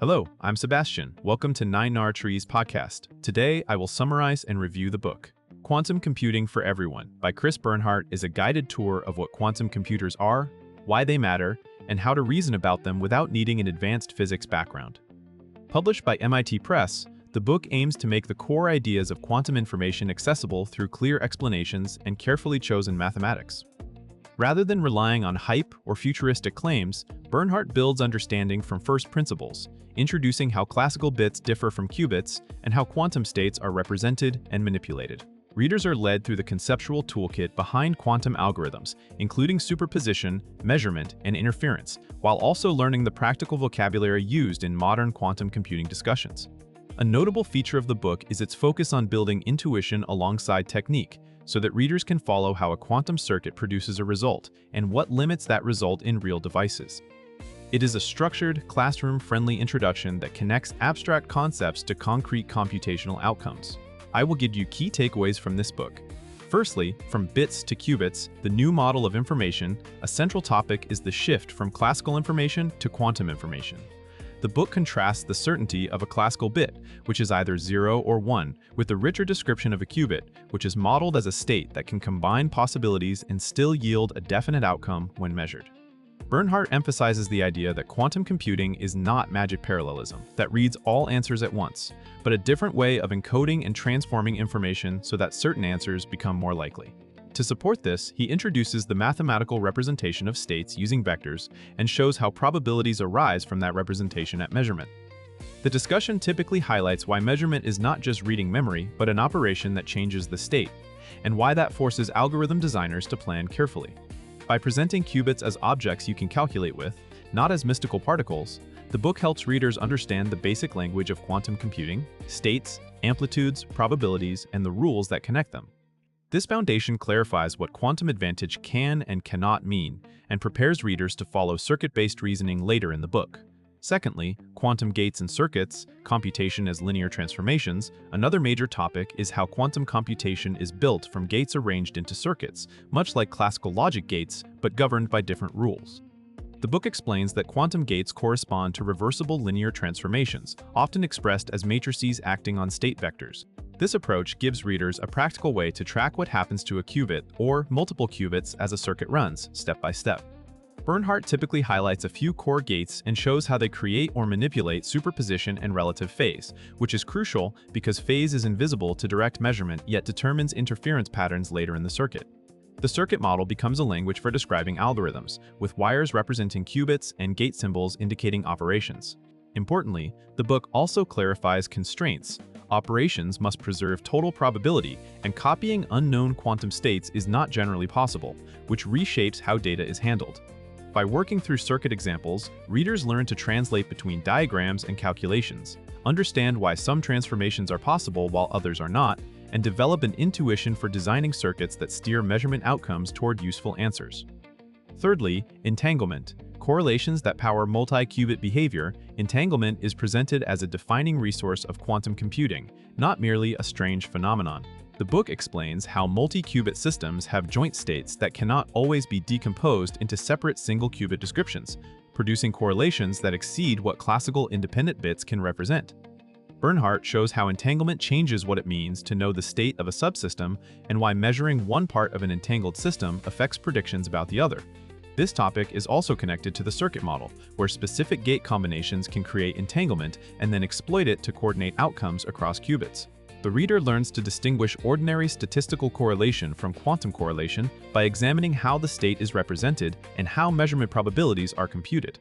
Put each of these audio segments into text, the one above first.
Hello, I'm Sebastian. Welcome to 9 Trees podcast. Today, I will summarize and review the book. Quantum Computing for Everyone by Bernhardt is a guided tour of what quantum computers are, why they matter, and how to reason about them without needing an advanced physics background. Published by MIT Press, the book aims to make the core ideas of quantum information accessible through clear explanations and carefully chosen mathematics. Rather than relying on hype or futuristic claims, Bernhardt builds understanding from first principles, introducing how classical bits differ from qubits and how quantum states are represented and manipulated. Readers are led through the conceptual toolkit behind quantum algorithms, including superposition, measurement, and interference, while also learning the practical vocabulary used in modern quantum computing discussions. A notable feature of the book is its focus on building intuition alongside technique, so that readers can follow how a quantum circuit produces a result and what limits that result in real devices. It is a structured, classroom-friendly introduction that connects abstract concepts to concrete computational outcomes. I will give you key takeaways from this book. Firstly, from bits to qubits, the new model of information, a central topic is the shift from classical information to quantum information. The book contrasts the certainty of a classical bit, which is either 0 or 1, with the richer description of a qubit, which is modeled as a state that can combine possibilities and still yield a definite outcome when measured. Bernhardt emphasizes the idea that quantum computing is not magic parallelism that reads all answers at once, but a different way of encoding and transforming information so that certain answers become more likely. To support this, he introduces the mathematical representation of states using vectors and shows how probabilities arise from that representation at measurement. The discussion typically highlights why measurement is not just reading memory, but an operation that changes the state, and why that forces algorithm designers to plan carefully. By presenting qubits as objects you can calculate with, not as mystical particles, the book helps readers understand the basic language of quantum computing, states, amplitudes, probabilities, and the rules that connect them. This foundation clarifies what quantum advantage can and cannot mean, and prepares readers to follow circuit-based reasoning later in the book. Secondly, quantum gates and circuits, computation as linear transformations. Another major topic is how quantum computation is built from gates arranged into circuits, much like classical logic gates, but governed by different rules. The book explains that quantum gates correspond to reversible linear transformations, often expressed as matrices acting on state vectors. This approach gives readers a practical way to track what happens to a qubit or multiple qubits as a circuit runs, step by step. Bernhardt typically highlights a few core gates and shows how they create or manipulate superposition and relative phase, which is crucial because phase is invisible to direct measurement yet determines interference patterns later in the circuit. The circuit model becomes a language for describing algorithms, with wires representing qubits and gate symbols indicating operations. Importantly, the book also clarifies constraints. Operations must preserve total probability, and copying unknown quantum states is not generally possible, which reshapes how data is handled. By working through circuit examples, readers learn to translate between diagrams and calculations, understand why some transformations are possible while others are not, and develop an intuition for designing circuits that steer measurement outcomes toward useful answers. Thirdly, entanglement. Correlations that power multi-qubit behavior. Entanglement is presented as a defining resource of quantum computing, not merely a strange phenomenon. The book explains how multi-qubit systems have joint states that cannot always be decomposed into separate single-qubit descriptions, producing correlations that exceed what classical independent bits can represent. Bernhardt shows how entanglement changes what it means to know the state of a subsystem and why measuring one part of an entangled system affects predictions about the other. This topic is also connected to the circuit model, where specific gate combinations can create entanglement and then exploit it to coordinate outcomes across qubits. The reader learns to distinguish ordinary statistical correlation from quantum correlation by examining how the state is represented and how measurement probabilities are computed.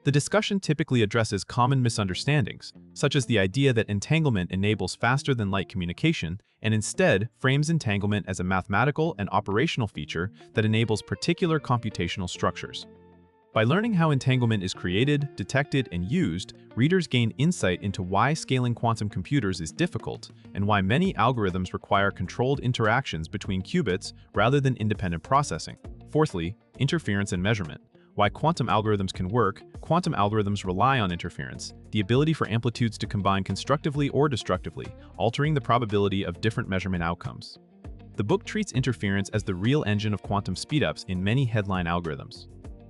The discussion typically addresses common misunderstandings, such as the idea that entanglement enables faster-than-light communication, and instead frames entanglement as a mathematical and operational feature that enables particular computational structures. By learning how entanglement is created, detected, and used, readers gain insight into why scaling quantum computers is difficult and why many algorithms require controlled interactions between qubits rather than independent processing. Fourthly, interference and measurement. Why quantum algorithms can work. Quantum algorithms rely on interference, the ability for amplitudes to combine constructively or destructively, altering the probability of different measurement outcomes. The book treats interference as the real engine of quantum speedups in many headline algorithms.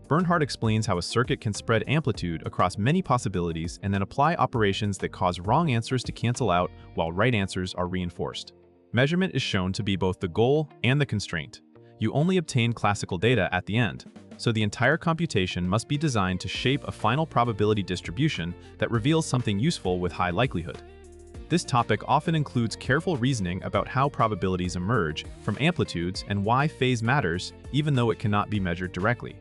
Bernhardt explains how a circuit can spread amplitude across many possibilities and then apply operations that cause wrong answers to cancel out while right answers are reinforced. Measurement is shown to be both the goal and the constraint. You only obtain classical data at the end, so the entire computation must be designed to shape a final probability distribution that reveals something useful with high likelihood. This topic often includes careful reasoning about how probabilities emerge from amplitudes and why phase matters even though it cannot be measured directly.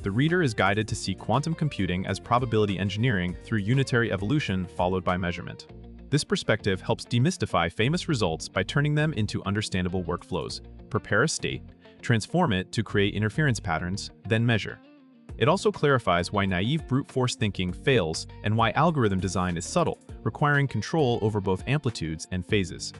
The reader is guided to see quantum computing as probability engineering through unitary evolution followed by measurement. This perspective helps demystify famous results by turning them into understandable workflows, prepare a state, transform it to create interference patterns, then measure. It also clarifies why naive brute force thinking fails and why algorithm design is subtle, requiring control over both amplitudes and phases.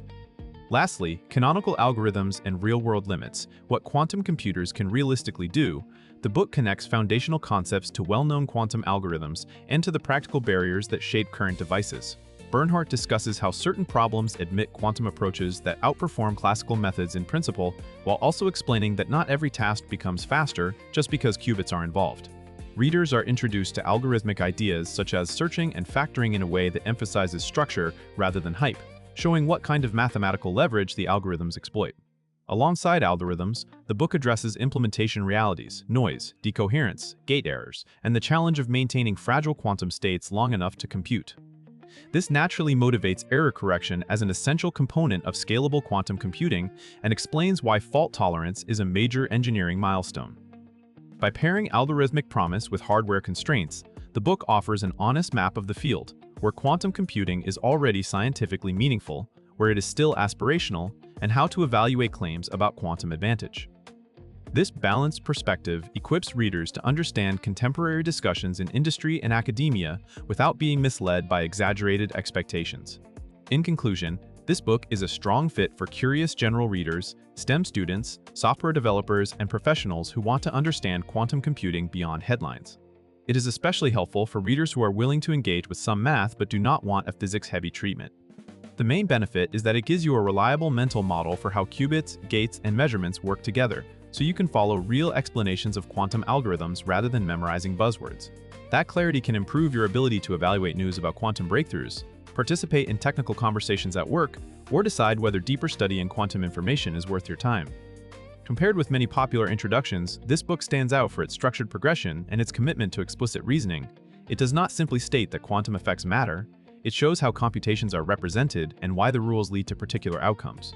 Lastly, canonical algorithms and real-world limits, what quantum computers can realistically do. The book connects foundational concepts to well-known quantum algorithms and to the practical barriers that shape current devices. Bernhardt discusses how certain problems admit quantum approaches that outperform classical methods in principle, while also explaining that not every task becomes faster just because qubits are involved. Readers are introduced to algorithmic ideas such as searching and factoring in a way that emphasizes structure rather than hype, showing what kind of mathematical leverage the algorithms exploit. Alongside algorithms, the book addresses implementation realities, noise, decoherence, gate errors, and the challenge of maintaining fragile quantum states long enough to compute. This naturally motivates error correction as an essential component of scalable quantum computing and explains why fault tolerance is a major engineering milestone. By pairing algorithmic promise with hardware constraints, the book offers an honest map of the field, where quantum computing is already scientifically meaningful, where it is still aspirational, and how to evaluate claims about quantum advantage. This balanced perspective equips readers to understand contemporary discussions in industry and academia without being misled by exaggerated expectations. In conclusion, this book is a strong fit for curious general readers, STEM students, software developers, and professionals who want to understand quantum computing beyond headlines. It is especially helpful for readers who are willing to engage with some math but do not want a physics-heavy treatment. The main benefit is that it gives you a reliable mental model for how qubits, gates, and measurements work together, so you can follow real explanations of quantum algorithms rather than memorizing buzzwords. That clarity can improve your ability to evaluate news about quantum breakthroughs, participate in technical conversations at work, or decide whether deeper study in quantum information is worth your time. Compared with many popular introductions, this book stands out for its structured progression and its commitment to explicit reasoning. It does not simply state that quantum effects matter, it shows how computations are represented and why the rules lead to particular outcomes.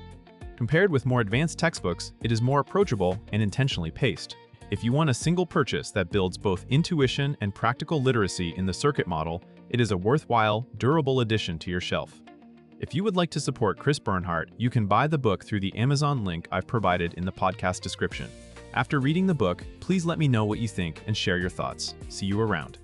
Compared with more advanced textbooks, it is more approachable and intentionally paced. If you want a single purchase that builds both intuition and practical literacy in the circuit model, it is a worthwhile, durable addition to your shelf. If you would like to support Chris Bernhardt, you can buy the book through the Amazon link I've provided in the podcast description. After reading the book, please let me know what you think and share your thoughts. See you around.